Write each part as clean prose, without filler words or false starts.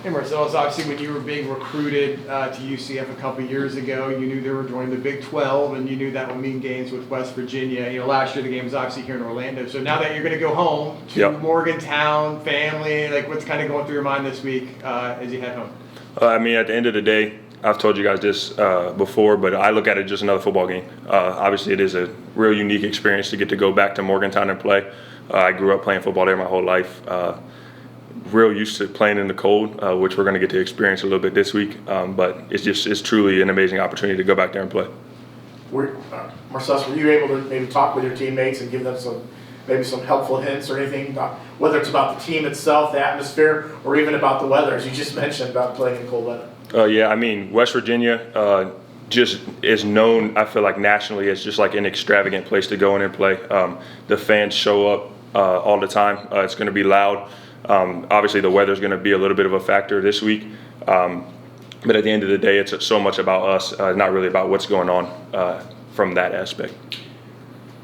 Hey Marcellus, obviously when you were being recruited to UCF a couple years ago, you knew they were joining the Big 12 and you knew that would mean games with West Virginia. Last year the game was obviously here in Orlando. So now that you're going to go home to Morgantown, family, like what's kind of going through your mind this week as you head home? I mean, at the end of the day, I've told you guys this before, but I look at it just another football game. Obviously it is a real unique experience to get to go back to Morgantown and play. I grew up playing football there my whole life. Real used to playing in the cold, which we're going to get to experience a little bit this week. But it's truly an amazing opportunity to go back there and play. Marcellus, were you able to maybe talk with your teammates and give them some helpful hints or anything, whether it's about the team itself, the atmosphere, or even about the weather, as you just mentioned about playing in cold weather? Yeah, I mean, West Virginia just is known, I feel like nationally, as just like an extravagant place to go in and play. The fans show up all the time. It's going to be loud. Obviously, the weather is going to be a little bit of a factor this week. But at the end of the day, it's so much about us, not really about what's going on from that aspect.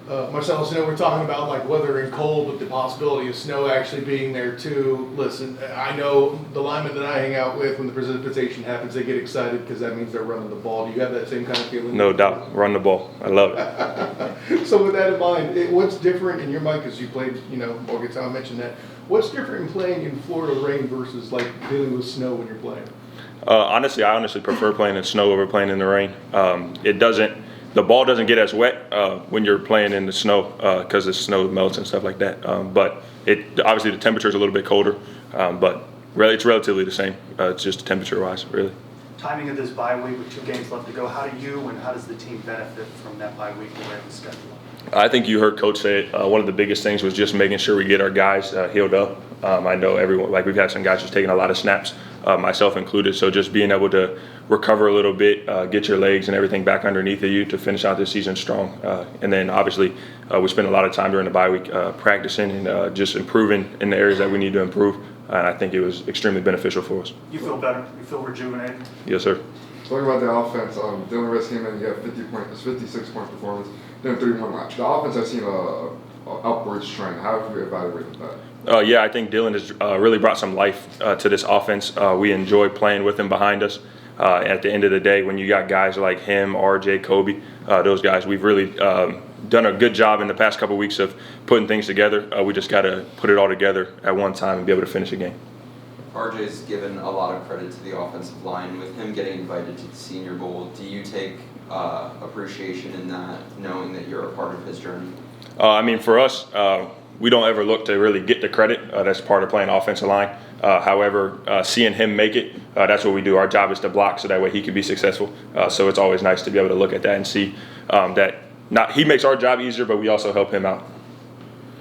Marcellus, we're talking about like weather and cold, but the possibility of snow actually being there too. Listen, I know the linemen that I hang out with, when the precipitation happens, they get excited because that means they're running the ball. Do you have that same kind of feeling? No doubt. Run the ball. I love it. So with that in mind, what's different in your mind, because you played, Morgantown, I mentioned that. What's different in playing in Florida rain versus like dealing with snow when you're playing? I honestly prefer playing in snow over playing in the rain. The ball doesn't get as wet when you're playing in the snow because the snow melts and stuff like that. But obviously the temperature is a little bit colder, but really it's relatively the same. It's just temperature-wise, really. Timing of this bye week with 2 games left to go, how do you and how does the team benefit from that bye week the way of the schedule? I think you heard Coach say it. One of the biggest things was just making sure we get our guys healed up. I know everyone, like we've had some guys just taking a lot of snaps, myself included. So just being able to recover a little bit, get your legs and everything back underneath of you to finish out this season strong. And then obviously we spent a lot of time during the bye week practicing and just improving in the areas that we need to improve. And I think it was extremely beneficial for us. You feel better? You feel rejuvenated? Yes, sir. Talking about the offense, Dylan Riss came in, he had 56-point performance, then 3-1 laps. The offense has seen a upwards trend. How have you evaluated that? Yeah, I think Dylan has really brought some life to this offense. We enjoy playing with him behind us. At the end of the day, when you got guys like him, RJ, Kobe, those guys, we've really done a good job in the past couple of weeks of putting things together. We just got to put it all together at one time and be able to finish a game. RJ's given a lot of credit to the offensive line. With him getting invited to the Senior Bowl, do you take appreciation in that, knowing that you're a part of his journey? I mean, for us, we don't ever look to really get the credit. That's part of playing offensive line. However, seeing him make it, that's what we do. Our job is to block so that way he can be successful. So it's always nice to be able to look at that and see that he makes our job easier, but we also help him out.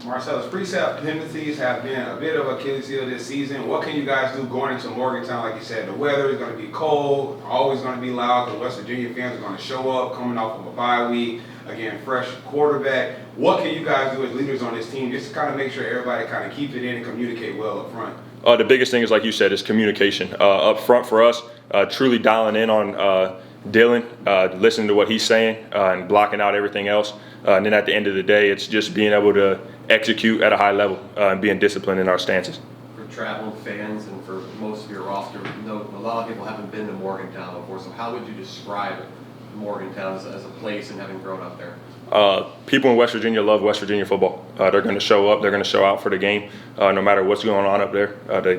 Marcellus, precept penalties have been a bit of Achilles heel this season. What can you guys do going into Morgantown? Like you said, the weather is going to be cold, always going to be loud because West Virginia fans are going to show up coming off of a bye week. Again, fresh quarterback. What can you guys do as leaders on this team just to kind of make sure everybody kind of keeps it in and communicate well up front? The biggest thing is, like you said, is communication. Up front for us, truly dialing in on Dylan, listening to what he's saying and blocking out everything else. And then at the end of the day, it's just being able to execute at a high level and being disciplined in our stances. For traveling fans and for most of your roster, a lot of people haven't been to Morgantown before, so how would you describe Morgantown as a place and having grown up there? People in West Virginia love West Virginia football. They're going to show up. They're going to show out for the game, no matter what's going on up there.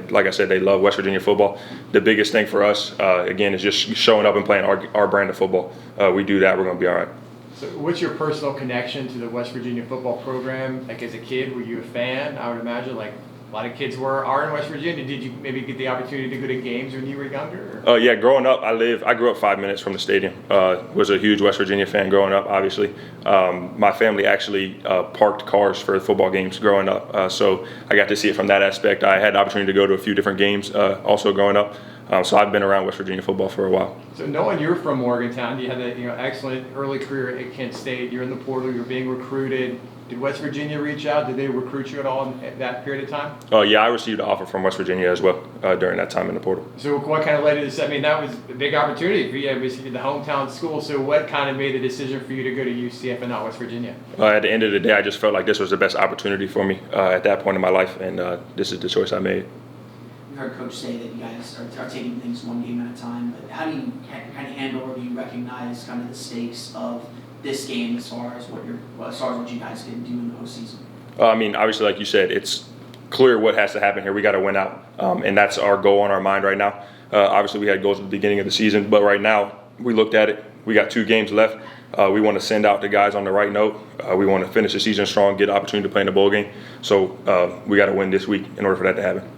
Like I said, they love West Virginia football. The biggest thing for us, again, is just showing up and playing our brand of football. We do that, we're going to be all right. So what's your personal connection to the West Virginia football program? Like as a kid, were you a fan? I would imagine like a lot of kids are in West Virginia. Did you maybe get the opportunity to go to games when you were younger? Yeah, growing up, I grew up 5 minutes from the stadium. Was a huge West Virginia fan growing up, obviously. My family actually parked cars for football games growing up, so I got to see it from that aspect. I had the opportunity to go to a few different games also growing up. So I've been around West Virginia football for a while. So knowing you're from Morgantown, you had that excellent early career at Kent State. You're in the portal. You're being recruited. Did West Virginia reach out? Did they recruit you at all in that period of time? Yeah, I received an offer from West Virginia as well during that time in the portal. So what kind of led to this? I mean, that was a big opportunity for you. Obviously, the hometown school. So what kind of made the decision for you to go to UCF and not West Virginia? At the end of the day, I just felt like this was the best opportunity for me at that point in my life, and this is the choice I made. we heard Coach say that you guys are taking things one game at a time, but how do you kind of handle or do you recognize kind of the stakes of this game as far as what you guys can do in the postseason? I mean, obviously, like you said, it's clear what has to happen here. We got to win out, and that's our goal on our mind right now. Obviously, we had goals at the beginning of the season, but right now we looked at it. We got 2 games left. We want to send out the guys on the right note. We want to finish the season strong, get an opportunity to play in the bowl game. So we got to win this week in order for that to happen.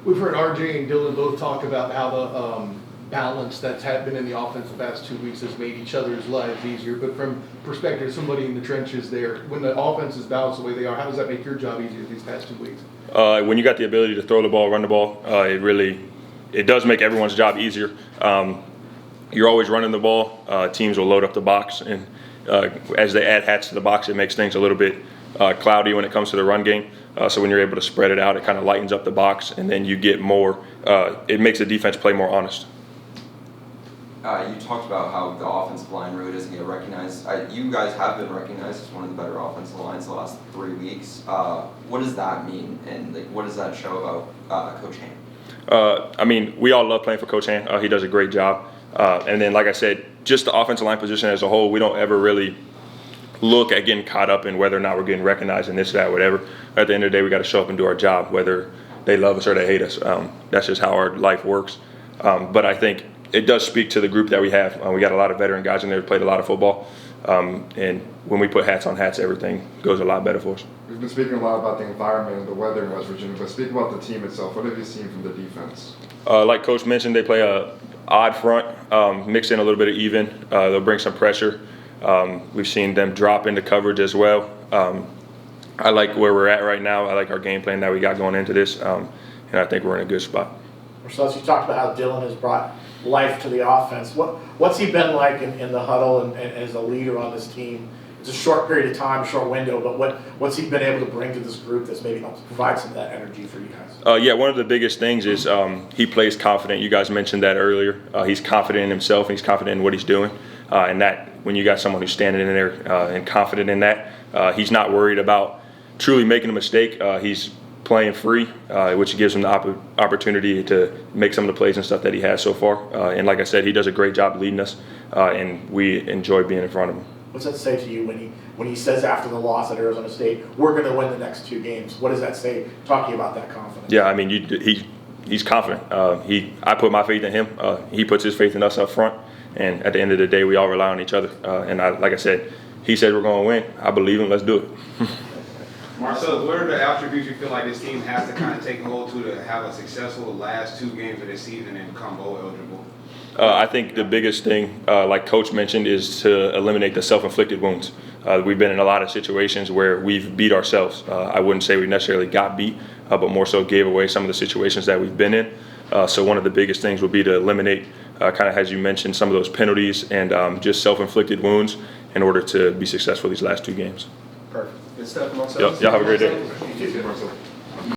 We've heard RJ and Dylan both talk about how the balance that's been in the offense the past 2 weeks has made each other's lives easier. But from perspective of somebody in the trenches there, when the offense is balanced the way they are, how does that make your job easier these past 2 weeks? When you got the ability to throw the ball, run the ball, it does make everyone's job easier. You're always running the ball. Teams will load up the box, and as they add hats to the box, it makes things a little bit cloudy when it comes to the run game. So when you're able to spread it out, it kind of lightens up the box, and then you get more. It makes the defense play more honest. You talked about how the offensive line really doesn't get recognized. You guys have been recognized as one of the better offensive lines the last 3 weeks. What does that mean, and what does that show about Coach Hand? I mean, we all love playing for Coach Hand. He does a great job. And then, like I said, just the offensive line position as a whole, we don't ever really look at getting caught up in whether or not we're getting recognized in this, that, whatever. At the end of the day, we got to show up and do our job, whether they love us or they hate us. That's just how our life works. But I think it does speak to the group that we have. We got a lot of veteran guys in there who played a lot of football. And when we put hats on hats, everything goes a lot better for us. We've been speaking a lot about the environment and the weather in West Virginia, but speak about the team itself. What have you seen from the defense? Like Coach mentioned, they play a odd front, mix in a little bit of even. They'll bring some pressure. We've seen them drop into coverage as well. I like where we're at right now. I like our game plan that we got going into this, and I think we're in a good spot. Marcellus, you talked about how Dylan has brought life to the offense. What's he been like in the huddle and as a leader on this team? It's a short period of time, short window, but what's he been able to bring to this group that's maybe helps provide some of that energy for you guys? Yeah, one of the biggest things is he plays confident. You guys mentioned that earlier. He's confident in himself, and he's confident in what he's doing. And that when you got someone who's standing in there and confident in that, he's not worried about truly making a mistake. He's playing free, which gives him the opportunity to make some of the plays and stuff that he has so far. And like I said, he does a great job leading us, and we enjoy being in front of him. What's that say to you when he says after the loss at Arizona State, we're going to win the next 2 games? What does that say, talking about that confidence? Yeah, I mean, he's confident. I put my faith in him. He puts his faith in us up front. And at the end of the day, we all rely on each other. And like I said, he said we're going to win. I believe him. Let's do it. Marcellus, what are the attributes you feel like this team has to kind of take hold to have a successful last 2 games of this season and become bowl eligible? I think the biggest thing, like Coach mentioned, is to eliminate the self-inflicted wounds. We've been in a lot of situations where we've beat ourselves. I wouldn't say we necessarily got beat, but more so gave away some of the situations that we've been in. So one of the biggest things would be to eliminate, kind of as you mentioned, some of those penalties and just self-inflicted wounds in order to be successful these last 2 games. Perfect. Good stuff, Marcellus. Yep. Y'all have a great day. You too. Marcellus.